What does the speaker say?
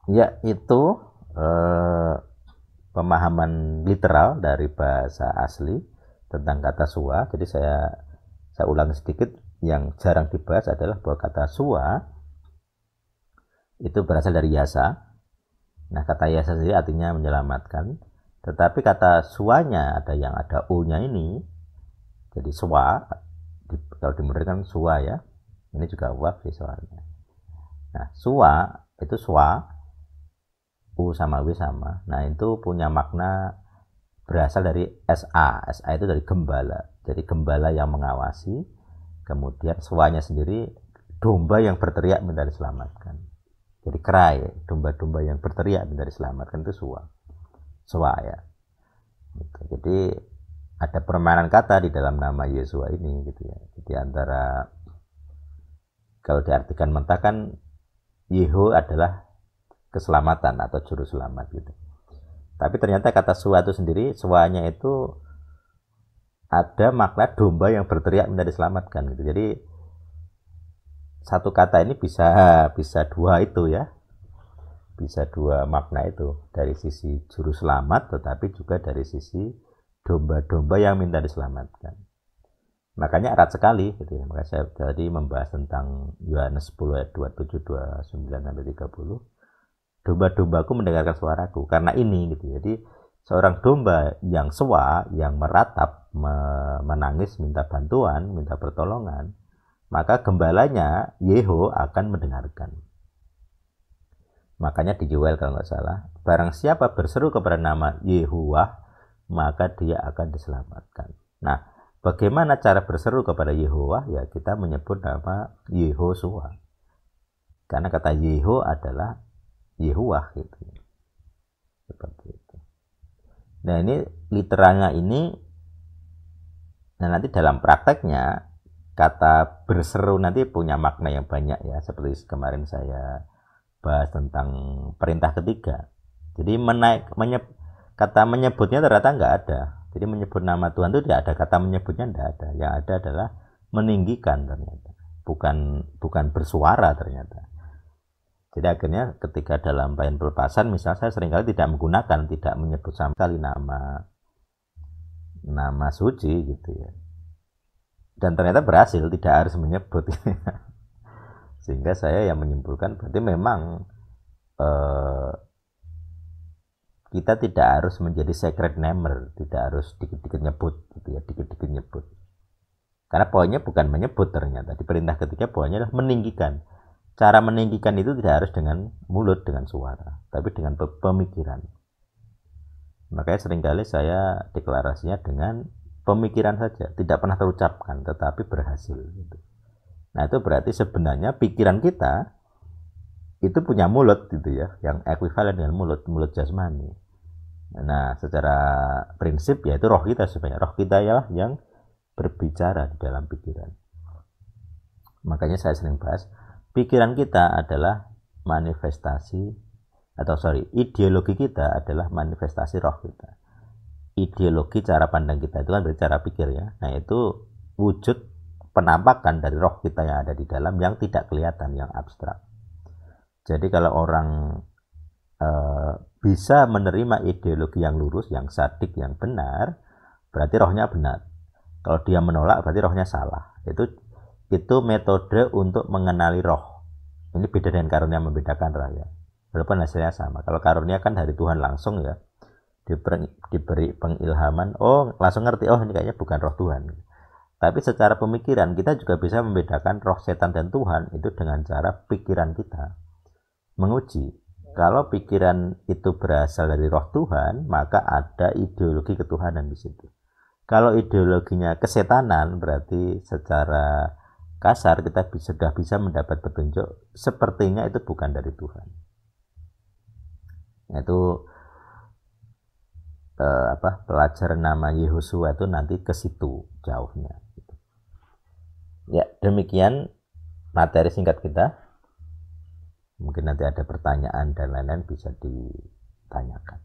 Ya, itu eh, pemahaman literal dari bahasa asli tentang kata suwa. Jadi saya ulang sedikit, yang jarang dibahas adalah bahwa kata suwa itu berasal dari yasa. Nah, kata yasa sendiri artinya menyelamatkan. Tetapi kata suanya ada yang ada u-nya ini, jadi suwa. Kalau dimudahkan suwa ya. Ini juga waf sih soalnya. Nah, suwa itu suwa, u sama w sama. Nah, itu punya makna berasal dari SA. SA itu dari gembala. Jadi gembala yang mengawasi. Kemudian suanya sendiri domba yang berteriak minta diselamatkan. Jadi cry, domba-domba yang berteriak minta diselamatkan itu suwa. Suwa ya. Gitu. Jadi ada permainan kata di dalam nama Yesua ini gitu ya. Jadi antara, kalau diartikan mentah kan Yeho adalah keselamatan atau juru selamat gitu. Tapi ternyata kata suwa itu sendiri, suanya itu ada makna domba yang berteriak minta diselamatkan gitu. Jadi satu kata ini bisa dua itu ya. Bisa dua makna itu, dari sisi juru selamat tetapi juga dari sisi domba-domba yang minta diselamatkan. Makanya erat sekali gitu ya. Makanya saya tadi membahas tentang Yohanes 10 ayat 27 29 sampai 30. Domba-dombaku mendengarkan suaraku, karena ini gitu. Jadi seorang domba yang sewa, yang meratap, menangis, minta bantuan, minta pertolongan, maka gembalanya Yeho akan mendengarkan. Makanya di Joel kalau nggak salah, barang siapa berseru kepada nama Yehuwah, maka dia akan diselamatkan. Nah, bagaimana cara berseru kepada Yehuwah? Ya, kita menyebut nama Yehosua. Karena kata Yeho adalah Yehuwah gitu. Seperti itu. Nah, ini literalnya ini, nah nanti dalam prakteknya kata berseru nanti punya makna yang banyak ya, seperti kemarin saya bahas tentang perintah ketiga. Jadi kata menyebutnya ternyata nggak ada. Jadi menyebut nama Tuhan itu tidak ada, kata menyebutnya tidak ada. Yang ada adalah meninggikan ternyata. Bukan bersuara ternyata. Jadi akhirnya ketika dalam bayan pelepasan, misalnya saya seringkali tidak menyebut sama sekali nama suci gitu ya. Dan ternyata berhasil, tidak harus menyebut. Sehingga saya yang menyimpulkan berarti memang kita tidak harus menjadi secret namer, tidak harus dikit-dikit nyebut gitu ya, dikit-dikit nyebut. Karena poinnya bukan menyebut, ternyata di perintah ketiga poinnya adalah meninggikan. Cara meninggikan itu tidak harus dengan mulut, dengan suara, tapi dengan pemikiran. Makanya seringkali saya deklarasinya dengan pemikiran saja, tidak pernah terucapkan tetapi berhasil gitu. Nah, itu berarti sebenarnya pikiran kita itu punya mulut gitu ya, yang ekuivalen dengan mulut jasmani. Nah, secara prinsip ya itu roh kita sebenarnya. Roh kita ya yang berbicara di dalam pikiran. Makanya saya sering bahas, pikiran kita adalah manifestasi, ideologi kita adalah manifestasi roh kita. Ideologi, cara pandang kita itu kan berarti cara pikir ya. Nah, itu wujud penampakan dari roh kita yang ada di dalam, yang tidak kelihatan, yang abstrak. Jadi kalau orang bisa menerima ideologi yang lurus, yang sadik, yang benar, berarti rohnya benar. Kalau dia menolak, berarti rohnya salah. Itu metode untuk mengenali roh. Ini beda dengan karunia membedakan roh ya. Walaupun hasilnya sama. Kalau karunia kan dari Tuhan langsung ya, diberi pengilhaman, oh langsung ngerti, oh ini kayaknya bukan roh Tuhan. Tapi secara pemikiran kita juga bisa membedakan roh setan dan Tuhan itu dengan cara pikiran kita menguji. Kalau pikiran itu berasal dari roh Tuhan, maka ada ideologi ketuhanan di situ. Kalau ideologinya kesetanan, berarti secara kasar kita sudah bisa mendapat petunjuk sepertinya itu bukan dari Tuhan. Itu pelajaran nama Yehosua itu nanti ke situ jauhnya. Ya, demikian materi singkat kita. Mungkin nanti ada pertanyaan dan lain-lain bisa ditanyakan.